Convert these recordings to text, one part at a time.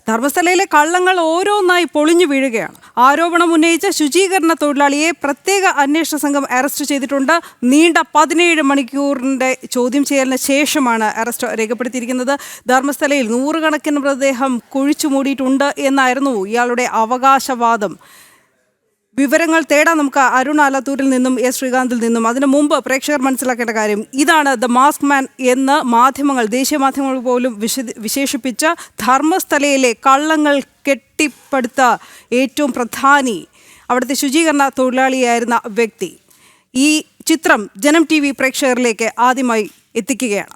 ധർമ്മസ്ഥലയിലെ കള്ളങ്ങൾ ഓരോന്നായി പൊളിഞ്ഞു വീഴുകയാണ്. ആരോപണം ഉന്നയിച്ച ശുചീകരണ തൊഴിലാളിയെ പ്രത്യേക അന്വേഷണ സംഘം അറസ്റ്റ് ചെയ്തിട്ടുണ്ട്. നീണ്ട 17 മണിക്കൂറിന്റെ ചോദ്യം ചെയ്യലിന് ശേഷമാണ് അറസ്റ്റ് രേഖപ്പെടുത്തിയിരിക്കുന്നത്. ധർമ്മസ്ഥലയിൽ നൂറുകണക്കിന് മൃതദേഹം കുഴിച്ചു മൂടിയിട്ടുണ്ട് എന്നായിരുന്നു ഇയാളുടെ അവകാശവാദം. വിവരങ്ങൾ തേടാൻ നമുക്ക് അരുൺ ആലത്തൂരിൽ നിന്നും എസ് ശ്രീകാന്തിൽ നിന്നും. അതിനു മുമ്പ് പ്രേക്ഷകർ മനസ്സിലാക്കേണ്ട കാര്യം ഇതാണ്. ദ മാസ്ക് മാൻ എന്ന് മാധ്യമങ്ങൾ, ദേശീയ മാധ്യമങ്ങൾ പോലും വിശേഷിപ്പിച്ച ധർമ്മസ്ഥലയിലെ കള്ളങ്ങൾ കെട്ടിപ്പടുത്ത ഏറ്റവും പ്രധാനി, അവിടുത്തെ ശുചീകരണ തൊഴിലാളിയായിരുന്ന വ്യക്തി. ഈ ചിത്രം ജനം TV പ്രേക്ഷകരിലേക്ക് ആദ്യമായി എത്തിക്കുകയാണ്.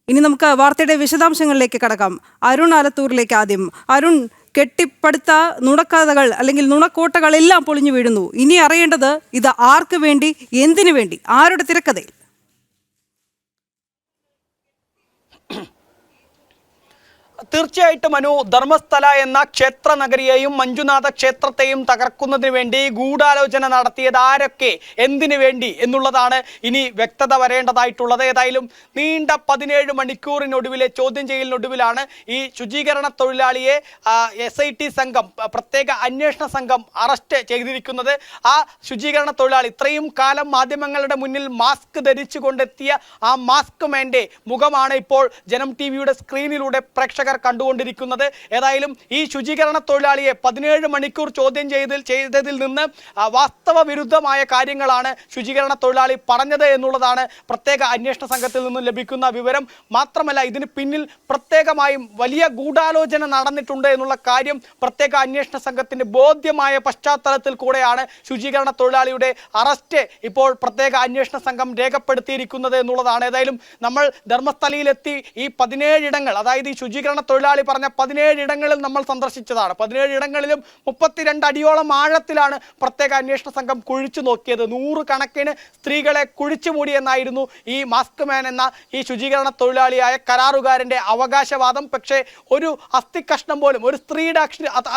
ഇനി നമുക്ക് വാർത്തയുടെ വിശദാംശങ്ങളിലേക്ക് കടക്കാം. അരുൺ ആലത്തൂരിലേക്ക് ആദ്യം. അരുൺ, കെട്ടിപ്പടുത്ത നുണക്കഥകൾ അല്ലെങ്കിൽ നുണക്കോട്ടകളെല്ലാം പൊളിഞ്ഞു വീഴുന്നു. ഇനി അറിയേണ്ടത് ഇത് ആർക്ക് വേണ്ടി, എന്തിനു വേണ്ടി, ആരുടെ തിരക്കഥയിൽ? തീർച്ചയായിട്ടും മനു, ധർമ്മസ്ഥല എന്ന ക്ഷേത്ര നഗരിയെയും മഞ്ജുനാഥ ക്ഷേത്രത്തെയും തകർക്കുന്നതിന് വേണ്ടി ഗൂഢാലോചന നടത്തിയത് ആരൊക്കെ, എന്തിനു വേണ്ടി എന്നുള്ളതാണ് ഇനി വ്യക്തത വരേണ്ടതായിട്ടുള്ളത്. ഏതായാലും നീണ്ട 17 മണിക്കൂറിനൊടുവിലെ ചോദ്യം ചെയ്യലിനൊടുവിലാണ് ഈ ശുചീകരണ തൊഴിലാളിയെ SIT സംഘം, പ്രത്യേക അന്വേഷണ സംഘം അറസ്റ്റ് ചെയ്തിരിക്കുന്നത്. ആ ശുചീകരണ തൊഴിലാളി ഇത്രയും കാലം മാധ്യമങ്ങളുടെ മുന്നിൽ മാസ്ക് ധരിച്ചു കൊണ്ടെത്തിയ ആ മാസ്ക് മാൻ്റെ മുഖമാണ് ഇപ്പോൾ ജനം TVയുടെ സ്ക്രീനിലൂടെ പ്രേക്ഷകർ കണ്ടുകൊണ്ടിരിക്കുന്നത്. ഏതായാലും ഈ ശുചീകരണ തൊഴിലാളിയെ 17 മണിക്കൂർ ചോദ്യം ചെയ്തതിൽ നിന്ന് വാസ്തവ വിരുദ്ധമായ കാര്യങ്ങളാണ് ശുചീകരണ തൊഴിലാളി പറഞ്ഞത് എന്നുള്ളതാണ് പ്രത്യേക അന്വേഷണ സംഘത്തിൽ നിന്നും ലഭിക്കുന്ന വിവരം. മാത്രമല്ല, ഇതിന് പിന്നിൽ പ്രത്യേകമായും വലിയ ഗൂഢാലോചന നടന്നിട്ടുണ്ട് എന്നുള്ള കാര്യം പ്രത്യേക അന്വേഷണ സംഘത്തിന്റെ ബോധ്യമായ പശ്ചാത്തലത്തിൽ കൂടെയാണ് ശുചീകരണ തൊഴിലാളിയുടെ അറസ്റ്റ് ഇപ്പോൾ പ്രത്യേക അന്വേഷണ സംഘം രേഖപ്പെടുത്തിയിരിക്കുന്നത് എന്നുള്ളതാണ്. ഏതായാലും നമ്മൾ ധർമ്മസ്ഥലയിലെത്തി ഈ 17 ഇടങ്ങൾ, അതായത് ഈ ശുചീകരണ തൊഴിലാളി പറഞ്ഞ 17 ഇടങ്ങളിൽ നമ്മൾ സന്ദർശിച്ചതാണ്. 17 ഇടങ്ങളിലും 32 അടിയോളം ആഴത്തിലാണ് പ്രത്യേക അന്വേഷണ സംഘം കുഴിച്ചു നോക്കിയത്. 100 കണക്കിന് സ്ത്രീകളെ കുഴിച്ചു മൂടിയെന്നായിരുന്നു ഈ മാസ്ക് മാൻ എന്ന ഈ ശുചീകരണ തൊഴിലാളിയായ കരാറുകാരന്റെ അവകാശവാദം. പക്ഷേ ഒരു അസ്ഥികഷ്ണം പോലും, ഒരു സ്ത്രീയുടെ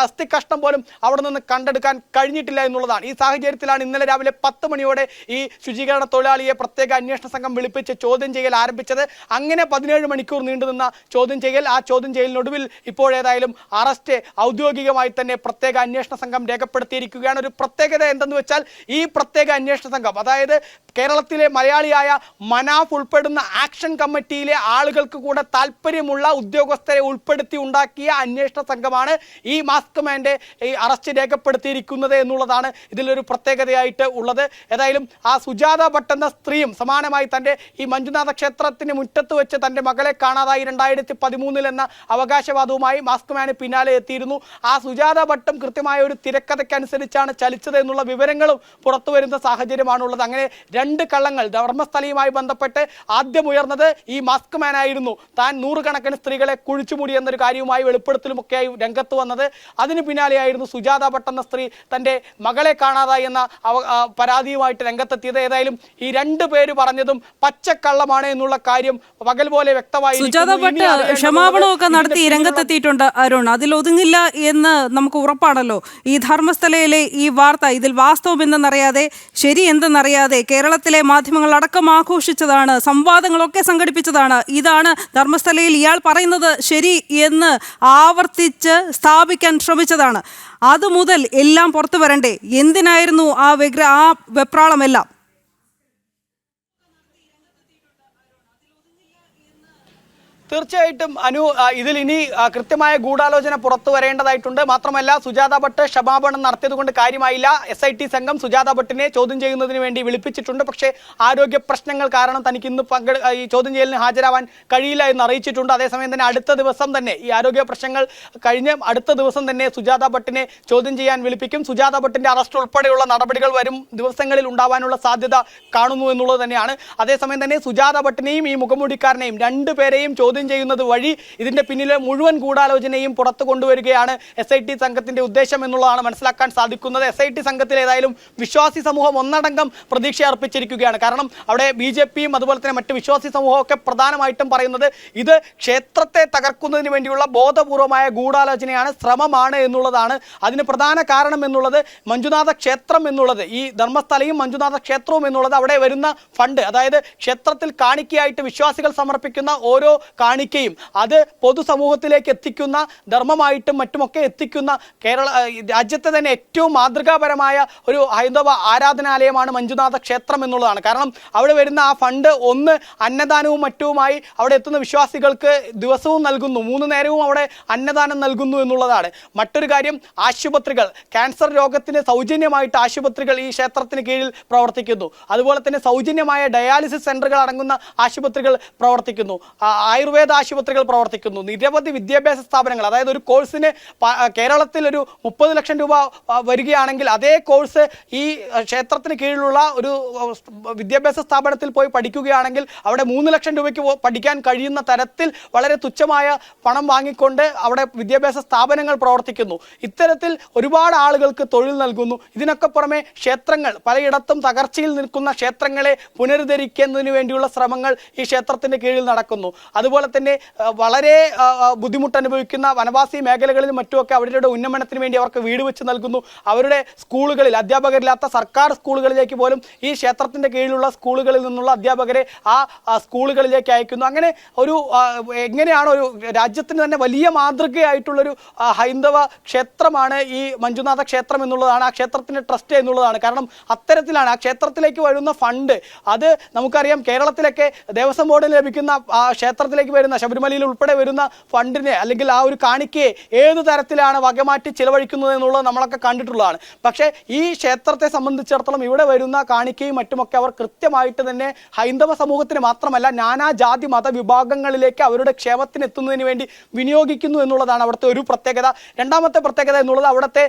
അസ്ഥികഷ്ണം പോലും അവിടെ നിന്ന് കണ്ടെടുക്കാൻ കഴിഞ്ഞിട്ടില്ല എന്നുള്ളതാണ്. ഈ സാഹചര്യത്തിലാണ് ഇന്നലെ രാവിലെ 10 മണിയോടെ ഈ ശുചീകരണ തൊഴിലാളിയെ പ്രത്യേക അന്വേഷണ സംഘം വിളിപ്പിച്ച് ചോദ്യം ചെയ്യൽ ആരംഭിച്ചത്. അങ്ങനെ 17 മണിക്കൂർ നീണ്ടുനിന്ന ചോദ്യം ചെയ്യൽ, ആ ചോദ്യം ചെയ്യലിനൊടുവിൽ ഇപ്പോഴേതായാലും അറസ്റ്റ് ഔദ്യോഗികമായി തന്നെ പ്രത്യേക അന്വേഷണ സംഘം രേഖപ്പെടുത്തിയിരിക്കുകയാണ്. ഒരു പ്രത്യേകത എന്തെന്ന് വെച്ചാൽ, ഈ പ്രത്യേക അന്വേഷണ സംഘം, അതായത് കേരളത്തിലെ മലയാളിയായ മനാഫ് ഉൾപ്പെടുന്ന ആക്ഷൻ കമ്മിറ്റിയിലെ ആളുകൾക്ക് കൂടെ താല്പര്യമുള്ള ഉദ്യോഗസ്ഥരെ ഉൾപ്പെടുത്തി ഉണ്ടാക്കിയ അന്വേഷണ സംഘമാണ് ഈ മാസ്ക് മാൻ്റെ ഈ അറസ്റ്റ് രേഖപ്പെടുത്തിയിരിക്കുന്നത് എന്നുള്ളതാണ് ഇതിലൊരു പ്രത്യേകതയായിട്ട് ഉള്ളത്. ഏതായാലും ആ സുജാത ഭട്ട് എന്ന സ്ത്രീയും സമാനമായി തൻ്റെ ഈ മഞ്ജുനാഥ ക്ഷേത്രത്തിന് മുറ്റത്ത് വെച്ച് തൻ്റെ മകളെ കാണാതായി 2013 എന്ന അവകാശവാദവുമായി മാസ്ക് മാന് പിന്നാലെ എത്തിയിരുന്നു. ആ സുജാത ഭട്ടും കൃത്യമായ ഒരു തിരക്കഥയ്ക്കനുസരിച്ചാണ് ചലിച്ചത് എന്നുള്ള വിവരങ്ങളും പുറത്തു വരുന്ന സാഹചര്യമാണുള്ളത്. അങ്ങനെ 2 കള്ളങ്ങൾ ധർമ്മസ്ഥലയുമായി ബന്ധപ്പെട്ട് ആദ്യം ഉയർന്നത് ഈ മാസ്ക് മാൻ ആയിരുന്നു. താൻ 100 കണക്കിന് സ്ത്രീകളെ കുഴിച്ചുമൂടി എന്നൊരു കാര്യവുമായി വെളിപ്പെടുത്തലുമൊക്കെയായി രംഗത്ത് വന്നത്. അതിന് പിന്നാലെയായിരുന്നു സുജാത ഭട്ട് എന്ന സ്ത്രീ തൻ്റെ മകളെ കാണാതായി എന്ന പരാതിയുമായിട്ട് രംഗത്തെത്തിയത്. ഏതായാലും ഈ 2 പേര് പറഞ്ഞതും പച്ചക്കള്ളമാണ് എന്നുള്ള കാര്യം പകൽ പോലെ വ്യക്തമായി. ക്ഷമാപണമൊക്കെ നടത്തി രംഗത്തെത്തിയിട്ടുണ്ട് അരുൺ. അതിലൊതുങ്ങില്ല എന്ന് നമുക്ക് ഉറപ്പാണല്ലോ. ഈ ധർമ്മസ്ഥലയിലെ ഈ വാർത്ത, ഇതിൽ വാസ്തവം എന്തെന്നറിയാതെ, ശരി എന്തെന്നറിയാതെ കേരളത്തിലെ മാധ്യമങ്ങൾ അടക്കം ആഘോഷിച്ചതാണ്, സംവാദങ്ങളൊക്കെ സംഘടിപ്പിച്ചതാണ്. ഇതാണ് ധർമ്മസ്ഥലയിൽ ഇയാൾ പറയുന്നത് ശരി എന്ന് ആവർത്തിച്ച് സ്ഥാപിക്കാൻ ശ്രമിച്ചതാണ്. അതുമുതൽ എല്ലാം പുറത്തു വരണ്ടേ? എന്തിനായിരുന്നു ആ വെപ്രാളമെല്ലാം? തീർച്ചയായിട്ടും അനു, ഇതിൽ ഇനി കൃത്യമായ ഗൂഢാലോചന പുറത്തു വരേണ്ടതായിട്ടുണ്ട്. മാത്രമല്ല, സുജാത ഭട്ട് ക്ഷമാപണം നടത്തിയത് കൊണ്ട് കാര്യമായില്ല. SIT സംഘം സുജാത ഭട്ടിനെ ചോദ്യം ചെയ്യുന്നതിന് വേണ്ടി വിളിപ്പിച്ചിട്ടുണ്ട്. പക്ഷേ ആരോഗ്യ പ്രശ്നങ്ങൾ കാരണം തനിക്ക് ഇന്ന് ഈ ചോദ്യം ചെയ്യലിന് ഹാജരാവാൻ കഴിയില്ല എന്ന് അറിയിച്ചിട്ടുണ്ട്. അതേസമയം തന്നെ അടുത്ത ദിവസം തന്നെ, ഈ ആരോഗ്യ പ്രശ്നങ്ങൾ കഴിഞ്ഞ് അടുത്ത ദിവസം തന്നെ സുജാത ഭട്ടിനെ ചോദ്യം ചെയ്യാൻ വിളിപ്പിക്കും. സുജാത ഭട്ടിന്റെ അറസ്റ്റ് ഉൾപ്പെടെയുള്ള നടപടികൾ വരും ദിവസങ്ങളിൽ ഉണ്ടാവാനുള്ള സാധ്യത കാണുന്നു എന്നുള്ളത് തന്നെയാണ്. അതേസമയം തന്നെ സുജാത ഭട്ടിനെയും ഈ മുഖംമൂടിക്കാരനെയും 2 പേരെയും ചോദ്യം ചെയ്യുന്നത് വഴി ഇതിന്റെ പിന്നിലെ മുഴുവൻ ഗൂഢാലോചനയും പുറത്തു കൊണ്ടുവരികയാണ് SIT സംഘത്തിന്റെ ഉദ്ദേശം എന്നുള്ളതാണ് മനസ്സിലാക്കാൻ സാധിക്കുന്നത്. SIT സംഘത്തിൽ ഏതായാലും വിശ്വാസി സമൂഹം ഒന്നടങ്കം പ്രതീക്ഷ അർപ്പിച്ചിരിക്കുകയാണ്. കാരണം അവിടെ BJPയും അതുപോലെ തന്നെ മറ്റ് വിശ്വാസി സമൂഹമൊക്കെ പ്രധാനമായിട്ടും പറയുന്നത് ഇത് ക്ഷേത്രത്തെ തകർക്കുന്നതിന് വേണ്ടിയുള്ള ബോധപൂർവമായ ഗൂഢാലോചനയാണ്, ശ്രമമാണ് എന്നുള്ളതാണ്. അതിന് പ്രധാന കാരണം എന്നുള്ളത് മഞ്ജുനാഥ ക്ഷേത്രം എന്നുള്ളത്, ഈ ധർമ്മസ്ഥലയും മഞ്ജുനാഥ ക്ഷേത്രവും എന്നുള്ളത്, അവിടെ വരുന്ന ഫണ്ട്, അതായത് ക്ഷേത്രത്തിൽ കാണിക്കയായിട്ട് വിശ്വാസികൾ സമർപ്പിക്കുന്ന ഓരോ കാണിക്കയും അത് പൊതുസമൂഹത്തിലേക്ക് എത്തിക്കുന്ന ധർമ്മമായിട്ടും മറ്റുമൊക്കെ എത്തിക്കുന്ന രാജ്യത്തെ തന്നെ ഏറ്റവും മാതൃകാപരമായ ഒരു ഹൈന്ദവ ആരാധനാലയമാണ് മഞ്ജുനാഥ ക്ഷേത്രം എന്നുള്ളതാണ്. കാരണം അവിടെ വരുന്ന ആ ഫണ്ട് ഒന്ന് അന്നദാനവും മറ്റുമായി അവിടെ എത്തുന്ന വിശ്വാസികൾക്ക് ദിവസവും നൽകുന്നു, 3 നേരവും അവിടെ അന്നദാനം നൽകുന്നു എന്നുള്ളതാണ്. മറ്റൊരു കാര്യം, ആശുപത്രികൾ, ക്യാൻസർ രോഗത്തിന് സൗജന്യമായിട്ട് ആശുപത്രികൾ ഈ ക്ഷേത്രത്തിന് കീഴിൽ പ്രവർത്തിക്കുന്നു. അതുപോലെ തന്നെ സൗജന്യമായ ഡയാലിസിസ് സെന്ററുകൾ അടങ്ങുന്ന ആശുപത്രികൾ പ്രവർത്തിക്കുന്നു, ആയുർവേദ ആശുപത്രികൾ പ്രവർത്തിക്കുന്നു, നിരവധി വിദ്യാഭ്യാസ സ്ഥാപനങ്ങൾ. അതായത് ഒരു കോഴ്സിന് കേരളത്തിൽ ഒരു 30 ലക്ഷം രൂപ വരികയാണെങ്കിൽ അതേ കോഴ്സ് ഈ ക്ഷേത്രത്തിന് കീഴിലുള്ള ഒരു വിദ്യാഭ്യാസ സ്ഥാപനത്തിൽ പോയി പഠിക്കുകയാണെങ്കിൽ അവിടെ 3 ലക്ഷം രൂപയ്ക്ക് പഠിക്കാൻ കഴിയുന്ന തരത്തിൽ വളരെ തുച്ഛമായ പണം വാങ്ങിക്കൊണ്ട് അവിടെ വിദ്യാഭ്യാസ സ്ഥാപനങ്ങൾ പ്രവർത്തിക്കുന്നു. ഇത്തരത്തിൽ ഒരുപാട് ആളുകൾക്ക് തൊഴിൽ നൽകുന്നു. ഇതിനൊക്കെ പുറമെ ക്ഷേത്രങ്ങൾ, പലയിടത്തും തകർച്ചയിൽ നിൽക്കുന്ന ക്ഷേത്രങ്ങളെ പുനരുദ്ധരിക്കുന്നതിന് വേണ്ടിയുള്ള ശ്രമങ്ങൾ ഈ ക്ഷേത്രത്തിൻ്റെ കീഴിൽ നടക്കുന്നു. അതുപോലെ തന്നെ വളരെ ബുദ്ധിമുട്ട് അനുഭവിക്കുന്ന വനവാസി മേഖലകളിലും മറ്റുമൊക്കെ അവരുടെ ഉന്നമനത്തിന് വേണ്ടി അവർക്ക് വീട് വെച്ച് നൽകുന്നു. അവരുടെ സ്കൂളുകളിൽ അധ്യാപകരില്ലാത്ത സർക്കാർ സ്കൂളുകളിലേക്ക് പോലും ഈ ക്ഷേത്രത്തിൻ്റെ കീഴിലുള്ള സ്കൂളുകളിൽ നിന്നുള്ള അധ്യാപകരെ ആ സ്കൂളുകളിലേക്ക് അയക്കുന്നു. അങ്ങനെ ഒരു എങ്ങനെയാണ് ഒരു രാജ്യത്തിന് തന്നെ വലിയ മാതൃകയായിട്ടുള്ളൊരു ഹൈന്ദവ ക്ഷേത്രമാണ് ഈ മഞ്ജുനാഥ ക്ഷേത്രം എന്നുള്ളതാണ്, ആ ക്ഷേത്രത്തിൻ്റെ ട്രസ്റ്റ് എന്നുള്ളതാണ്. കാരണം അത്തരത്തിലാണ് ആ ക്ഷേത്രത്തിലേക്ക് വരുന്ന ഫണ്ട്. അത് നമുക്കറിയാം, കേരളത്തിലൊക്കെ ദേവസ്വം ബോർഡിന് ലഭിക്കുന്ന ക്ഷേത്രത്തിലേക്ക് വരുന്ന, ശബരിമലയിൽ ഉൾപ്പെടെ വരുന്ന ഫണ്ടിനെ അല്ലെങ്കിൽ ആ ഒരു കാണിക്കയെ ഏത് തരത്തിലാണ് വകമാറ്റി ചിലവഴിക്കുന്നത് എന്നുള്ളത് നമ്മളൊക്കെ കണ്ടിട്ടുള്ളതാണ്. പക്ഷേ ഈ ക്ഷേത്രത്തെ സംബന്ധിച്ചിടത്തോളം ഇവിടെ വരുന്ന കാണിക്കയും മറ്റുമൊക്കെ അവർ കൃത്യമായിട്ട് തന്നെ ഹൈന്ദവ സമൂഹത്തിന് മാത്രമല്ല നാനാജാതി മതവിഭാഗങ്ങളിലേക്ക് അവരുടെ ക്ഷേമത്തിന് എത്തുന്നതിന് വേണ്ടി വിനിയോഗിക്കുന്നു എന്നുള്ളതാണ് അവിടുത്തെ ഒരു പ്രത്യേകത. രണ്ടാമത്തെ പ്രത്യേകത എന്നുള്ളത് അവിടുത്തെ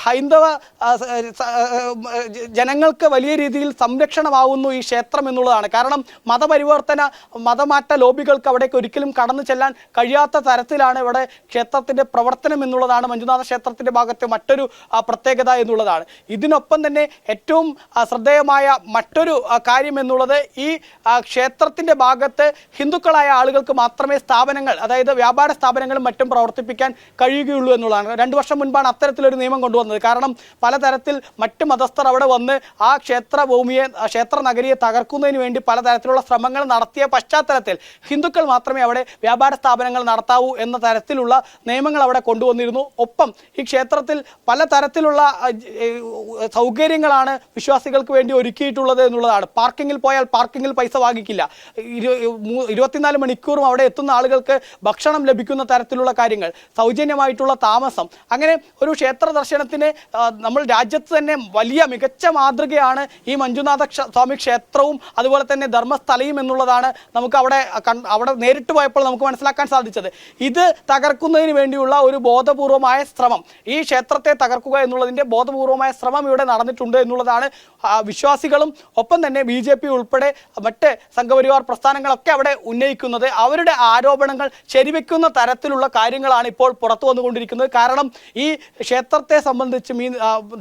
ഹൈന്ദവ ജനങ്ങൾക്ക് വലിയ രീതിയിൽ സംരക്ഷണമാവുന്നു ഈ ക്ഷേത്രം എന്നുള്ളതാണ്. കാരണം മതമാറ്റ ലോബികൾക്ക് അവിടേക്ക് ഒരിക്കലും കടന്നു ചെല്ലാൻ കഴിയാത്ത തരത്തിലാണ് ഇവിടെ ക്ഷേത്രത്തിൻ്റെ പ്രവർത്തനം എന്നുള്ളതാണ് മഞ്ജുനാഥ ക്ഷേത്രത്തിൻ്റെ ഭാഗത്തെ മറ്റൊരു പ്രത്യേകത എന്നുള്ളതാണ്. ഇതിനൊപ്പം തന്നെ ഏറ്റവും ശ്രദ്ധേയമായ മറ്റൊരു കാര്യം എന്നുള്ളത് ഈ ക്ഷേത്രത്തിൻ്റെ ഭാഗത്ത് ഹിന്ദുക്കളായ ആളുകൾക്ക് മാത്രമേ സ്ഥാപനങ്ങൾ, അതായത് വ്യാപാര സ്ഥാപനങ്ങളും മറ്റും പ്രവർത്തിപ്പിക്കാൻ കഴിയുകയുള്ളൂ എന്നുള്ളതാണ്. 2 വർഷം മുൻപാണ് അത്തരത്തിലൊരു നിയമം കൊണ്ടുവന്നത്. കാരണം പലതരത്തിൽ മറ്റ് മതസ്ഥർ അവിടെ വന്ന് ആ ക്ഷേത്രഭൂമിയെ, ക്ഷേത്ര നഗരിയെ തകർക്കുന്നതിന് വേണ്ടി പലതരത്തിലുള്ള ശ്രമങ്ങൾ നടത്തിയ പശ്ചാത്തലത്തിൽ ഹിന്ദുക്കൾ മാത്രമേ അവിടെ വ്യാപാര സ്ഥാപനങ്ങൾ നടത്താവൂ എന്ന തരത്തിലുള്ള നിയമങ്ങൾ അവിടെ കൊണ്ടുവന്നിരുന്നു. ഒപ്പം ഈ ക്ഷേത്രത്തിൽ പലതരത്തിലുള്ള സൗകര്യങ്ങളാണ് വിശ്വാസികൾക്ക് വേണ്ടി ഒരുക്കിയിട്ടുള്ളത് എന്നുള്ളതാണ്. പാർക്കിങ്ങിൽ പോയാൽ പാർക്കിങ്ങിൽ പൈസ വാങ്ങിക്കില്ല, 24 മണിക്കൂറും അവിടെ എത്തുന്ന ആളുകൾക്ക് ഭക്ഷണം ലഭിക്കുന്ന തരത്തിലുള്ള കാര്യങ്ങൾ, സൗജന്യമായിട്ടുള്ള താമസം. അങ്ങനെ ഒരു ക്ഷേത്ര ദർശനത്തിന് നമ്മൾ രാജ്യത്ത് തന്നെ വലിയ മികച്ച മാതൃകയാണ് ഈ മഞ്ജുനാഥ സ്വാമി ക്ഷേത്രവും അതുപോലെ തന്നെ ധർമ്മസ്ഥലയും എന്നുള്ളതാണ് നമുക്ക് അവിടെ നേരിട്ട് പോയപ്പോൾ നമുക്ക് മനസ്സിലാക്കാൻ സാധിച്ചത്. ഇത് തകർക്കുന്നതിന് വേണ്ടിയുള്ള ഒരു ബോധപൂർവമായ ശ്രമം, ഈ ക്ഷേത്രത്തെ തകർക്കുക എന്നുള്ളതിൻ്റെ ബോധപൂർവമായ ശ്രമം ഇവിടെ നടന്നിട്ടുണ്ട് എന്നുള്ളതാണ് വിശ്വാസികളും ഒപ്പം തന്നെ BJP ഉൾപ്പെടെ മറ്റ് സംഘപരിവാർ പ്രസ്ഥാനങ്ങളൊക്കെ അവിടെ ഉന്നയിക്കുന്നത്. അവരുടെ ആരോപണങ്ങൾ ശരിവെക്കുന്ന തരത്തിലുള്ള കാര്യങ്ങളാണ് ഇപ്പോൾ പുറത്തു വന്നുകൊണ്ടിരിക്കുന്നത്. കാരണം ഈ ക്ഷേത്രത്തെ സംബന്ധിച്ചും ഈ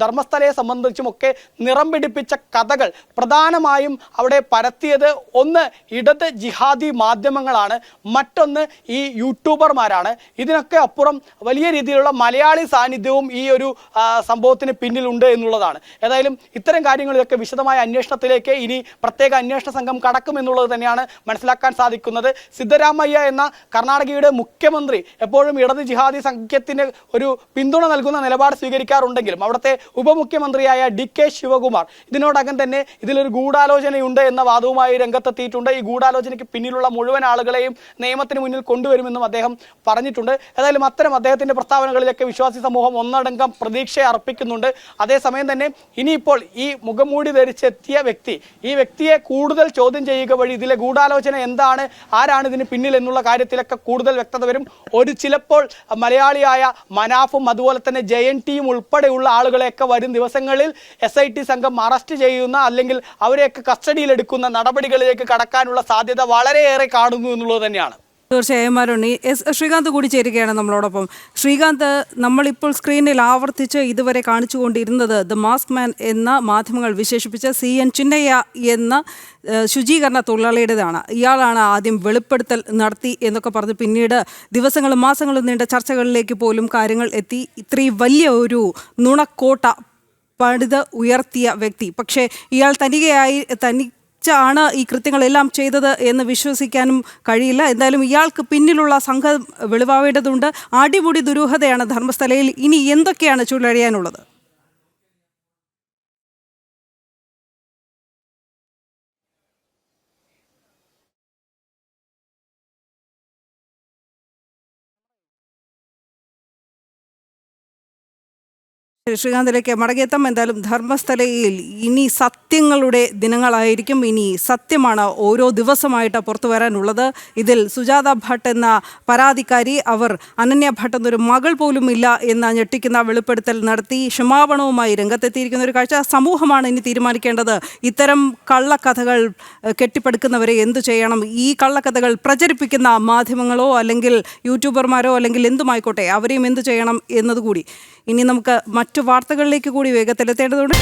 ധർമ്മസ്ഥലയെ സംബന്ധിച്ചും ഒക്കെ നിറം പിടിപ്പിച്ച കഥകൾ പ്രധാനമായും അവിടെ പരത്തിയത് ഒന്ന് ഇടത് ജിഹാദി മാധ്യമങ്ങളാണ്, മറ്റൊന്ന് ഈ യൂട്യൂബർമാരാണ്. ഇതിനൊക്കെ അപ്പുറം വലിയ രീതിയിലുള്ള മലയാളി സാന്നിധ്യവും ഈ ഒരു സംഭവത്തിന് പിന്നിലുണ്ട് എന്നുള്ളതാണ്. ഏതായാലും ഇത്തരം കാര്യങ്ങളിലൊക്കെ വിശദമായ അന്വേഷണത്തിലേക്ക് ഇനി പ്രത്യേക അന്വേഷണ സംഘം കടക്കുമെന്നുള്ളത് തന്നെയാണ് മനസ്സിലാക്കാൻ സാധിക്കുന്നത്. സിദ്ധരാമയ്യ എന്ന കർണാടകയുടെ മുഖ്യമന്ത്രി എപ്പോഴും ഇടത് ജിഹാദി സംഖ്യത്തിന് ഒരു പിന്തുണ നൽകുന്ന നിലപാട് സ്വീകരിക്കാറുണ്ടെങ്കിലും അവിടുത്തെ ഉപമുഖ്യമന്ത്രിയായ DK ശിവകുമാർ ഇതിനോടകം തന്നെ ഇതിലൊരു ഗൂഢാലോചനയുണ്ട് എന്ന വാദവുമായി രംഗത്തെത്തിയിട്ടുണ്ട്. ഈ ഗൂഢാലോചനയ്ക്ക് പിന്നിലുള്ള മുഴുവൻ ആളുകളെയും നിയമത്തിന് മുന്നിൽ കൊണ്ടുവരുമെന്നും അദ്ദേഹം പറഞ്ഞിട്ടുണ്ട്. ഏതായാലും അത്തരം അദ്ദേഹത്തിൻ്റെ പ്രസ്താവനകളിലൊക്കെ വിശ്വാസി സമൂഹം ഒന്നടങ്കം പ്രതീക്ഷ അർപ്പിക്കുന്നുണ്ട്. അതേസമയം തന്നെ ഇനിയിപ്പോൾ ഈ മുഖംമൂടി ധരിച്ചെത്തിയ ഈ വ്യക്തിയെ കൂടുതൽ ചോദ്യം ചെയ്യുക വഴി ഇതിലെ ഗൂഢാലോചന എന്താണ്, ആരാണ് ഇതിന് പിന്നിൽ എന്നുള്ള കാര്യത്തിലൊക്കെ കൂടുതൽ വ്യക്തത വരും. ചിലപ്പോൾ മലയാളിയായ മനാഫും അതുപോലെ തന്നെ JNTയും ഉൾപ്പെടെയുള്ള ആളുകളെയൊക്കെ വരും ദിവസങ്ങളിൽ SIT സംഘം അറസ്റ്റ് ചെയ്യുന്ന അല്ലെങ്കിൽ അവരെയൊക്കെ കസ്റ്റഡിയിലെടുക്കുന്ന നടപടികളിലേക്ക് കടക്കാനുള്ള സാധ്യത വളരെയേറെ കാണുന്നു എന്നുള്ളത് തന്നെയാണ്. തീർച്ചയായും അരുണി. ശ്രീകാന്ത് കൂടി ചേരുകയാണ് നമ്മളോടൊപ്പം. ശ്രീകാന്ത്, നമ്മളിപ്പോൾ സ്ക്രീനിൽ ആവർത്തിച്ച് ഇതുവരെ കാണിച്ചുകൊണ്ടിരുന്നത് ദ മാസ്ക് മാൻ എന്ന മാധ്യമങ്ങൾ വിശേഷിപ്പിച്ച CN ചിന്നയ്യ എന്ന ശുചീകരണ തൊഴിലാളിയുടേതാണ്. ഇയാളാണ് ആദ്യം വെളിപ്പെടുത്തൽ നടത്തി എന്നൊക്കെ പറഞ്ഞ് പിന്നീട് ദിവസങ്ങളും മാസങ്ങളും നീണ്ട ചർച്ചകളിലേക്ക് പോലും കാര്യങ്ങൾ എത്തി. ഇത്രയും വലിയ ഒരു നുണക്കോട്ട പണിത് ഉയർത്തിയ വ്യക്തി. പക്ഷേ ഇയാൾ തനിക്ക് ആണ് ഈ കൃത്യങ്ങളെല്ലാം ചെയ്തത് എന്ന് വിശ്വസിക്കാനും കഴിയില്ല. എന്തായാലും ഇയാൾക്ക് പിന്നിലുള്ള സംഘം വെളിവാവേണ്ടതുണ്ട്. അടിമുടി ദുരൂഹതയാണ് ധർമ്മസ്ഥലയിൽ. ഇനി എന്തൊക്കെയാണ് ചൂടഴിയാനുള്ളത്? ശ്രീകാന്തിലേക്ക് മടങ്ങിയെത്താം. എന്തായാലും ധർമ്മസ്ഥലയിൽ ഇനി സത്യങ്ങളുടെ ദിനങ്ങളായിരിക്കും. ഇനി സത്യമാണ് ഓരോ ദിവസമായിട്ട് പുറത്തു വരാനുള്ളത്. ഇതിൽ സുജാത ഭട്ട് എന്ന പരാതിക്കാരി, അവർ അനന്യ ഭട്ട് എന്നൊരു മകൾ പോലും ഇല്ല എന്ന ഞെട്ടിക്കുന്ന വെളിപ്പെടുത്തൽ നടത്തി ക്ഷമാപണവുമായി രംഗത്തെത്തിയിരിക്കുന്ന ഒരു കാഴ്ച. സമൂഹമാണ് ഇനി തീരുമാനിക്കേണ്ടത്. ഇത്തരം കള്ളക്കഥകൾ കെട്ടിപ്പടുക്കുന്നവരെ എന്തു ചെയ്യണം? ഈ കള്ളക്കഥകൾ പ്രചരിപ്പിക്കുന്ന മാധ്യമങ്ങളോ അല്ലെങ്കിൽ യൂട്യൂബർമാരോ അല്ലെങ്കിൽ എന്തുമായിക്കോട്ടെ, അവരെയും എന്തു ചെയ്യണം എന്നതുകൂടി. ഇനി നമുക്ക് മറ്റു വാർത്തകളിലേക്ക് കൂടി വേഗത്തിലെത്തേണ്ടതുണ്ട്.